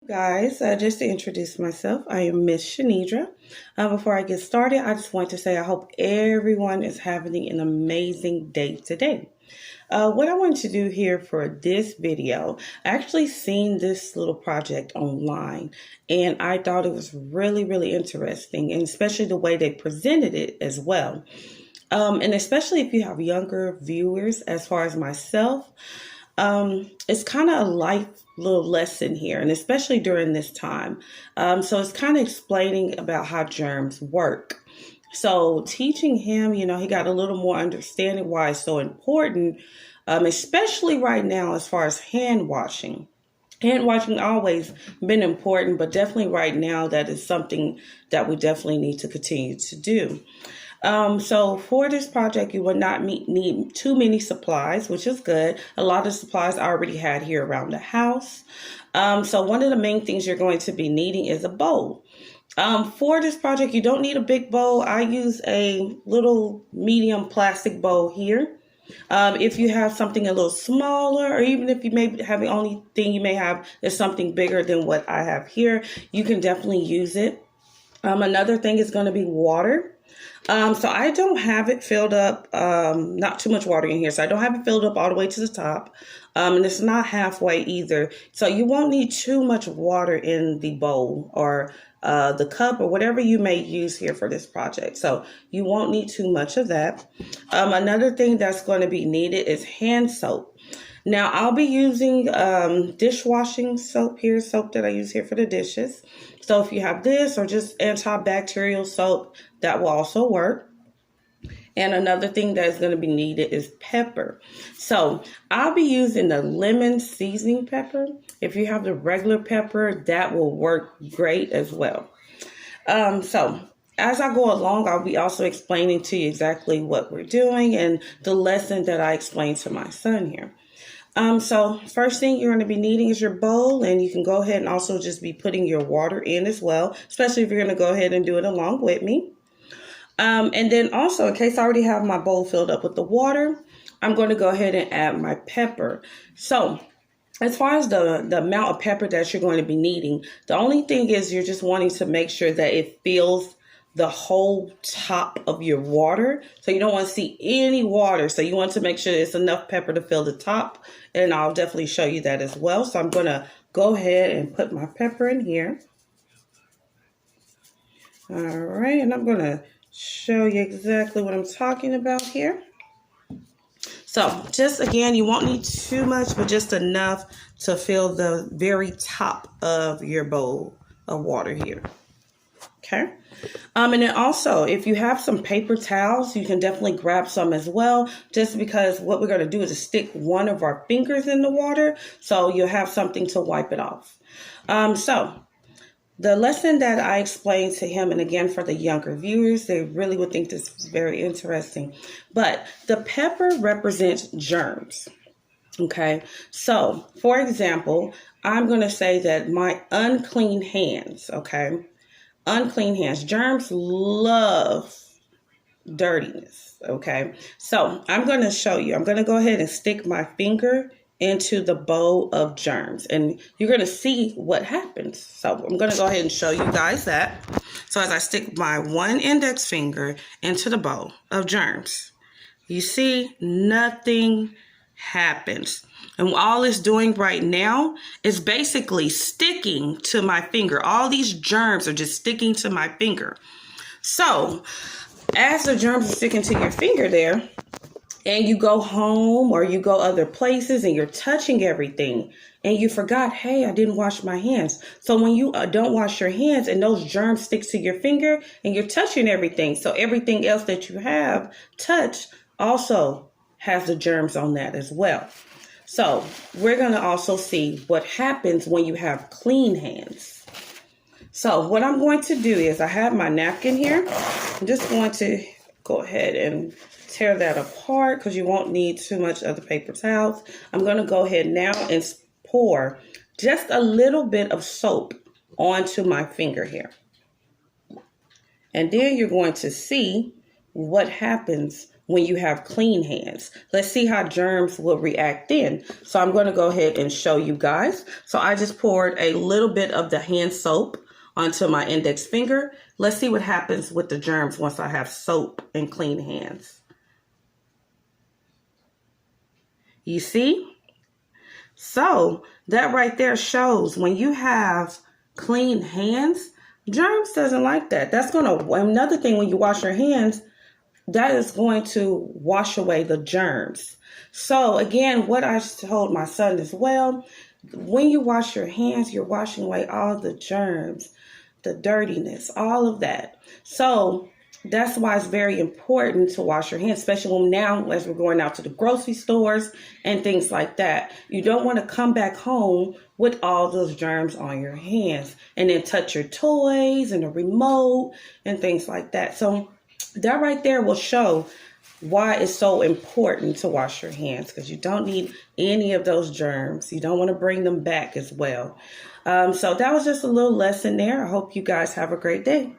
Guys, just to introduce myself, I am Miss Shanedra. Before I get started, I just want to say I hope everyone is having an amazing day today. What I wanted to do here for this video, I actually seen this little project online and I thought it was really interesting, and especially the way they presented it as well. And especially if you have younger viewers, as far as myself, it's kind of a life little lesson here, and especially during this time. So it's kind of explaining about how germs work. So teaching him, he got a little more understanding why it's so important, especially right now as far as hand washing. Hand washing always been important, but definitely right now that is something that we definitely need to continue to do. So for this project, you would not need too many supplies, which is good. A lot of supplies I already had here around the house. So one of the main things you're going to be needing is a bowl. For this project, you don't need a big bowl. I use a little medium plastic bowl here. If you have something a little smaller, or even if you may have the only thing you may have is something bigger than what I have here, you can definitely use it. Another thing is going to be water. So I don't have it filled up, not too much water in here. So I don't have it filled up all the way to the top. And it's not halfway either. So you won't need too much water in the bowl or the cup or whatever you may use here for this project. So you won't need too much of that. Another thing that's going to be needed is hand soap. Now I'll be using dishwashing soap here, soap that I use here for the dishes. So if you have this or just antibacterial soap, that will also work. And another thing that is going to be needed is pepper. So I'll be using the lemon seasoning pepper. If you have the regular pepper, that will work great as well. So as I go along, I'll be also explaining to you exactly what we're doing and the lesson that I explained to my son here. So first thing you're going to be needing is your bowl, and you can go ahead and also just be putting your water in as well, especially if you're going to go ahead and do it along with me. And then also, in case I already have my bowl filled up with the water, I'm going to go ahead and add my pepper. So as far as the amount of pepper that you're going to be needing, the only thing is you're just wanting to make sure that it fills the whole top of your water. So you don't want to see any water. So you want to make sure it's enough pepper to fill the top. And I'll definitely show you that as well. So I'm going to go ahead and put my pepper in here. All right. And I'm going to show you exactly what I'm talking about here. So just again, you won't need too much, but just enough to fill the very top of your bowl of water here. Okay. And then also, if you have some paper towels, you can definitely grab some as well, just because what we're going to do is stick one of our fingers in the water, so you'll have something to wipe it off. So the lesson that I explained to him, and again, for the younger viewers, they really would think this is very interesting, but the pepper represents germs. Okay. So for example, I'm going to say that my unclean hands, okay, unclean hands. Germs love dirtiness, okay? So I'm going to show you. I'm going to go ahead and stick my finger into the bowl of germs, and you're going to see what happens. So I'm going to go ahead and show you guys that. So as I stick my one index finger into the bowl of germs, you see nothing happens. And all it's doing right now is basically sticking to my finger. All these germs are just sticking to my finger. So as the germs are sticking to your finger there, and you go home or you go other places and you're touching everything and you forgot, hey, I didn't wash my hands. So when you don't wash your hands and those germs stick to your finger and you're touching everything, so everything else that you have touched also has the germs on that as well. So we're going to also see what happens when you have clean hands. So what I'm going to do is I have my napkin here. I'm just going to go ahead and tear that apart because you won't need too much of the paper towels. I'm going to go ahead now and pour just a little bit of soap onto my finger here. And then you're going to see what happens when you have clean hands. Let's see how germs will react then. So I'm going to go ahead and show you guys. So I just poured a little bit of the hand soap onto my index finger. Let's see what happens with the germs once I have soap and clean hands. You see? So that right there shows when you have clean hands, germs doesn't like that. That's going to, another thing, when you wash your hands, that is going to wash away the germs. So again, what I told my son as well, when you wash your hands, you're washing away all the germs, the dirtiness, all of that. So that's why it's very important to wash your hands, especially when now as we're going out to the grocery stores and things like that. You don't want to come back home with all those germs on your hands and then touch your toys and the remote and things like that. So that right there will show why it's so important to wash your hands, because you don't need any of those germs. You don't want to bring them back as well. So that was just a little lesson there. I hope you guys have a great day.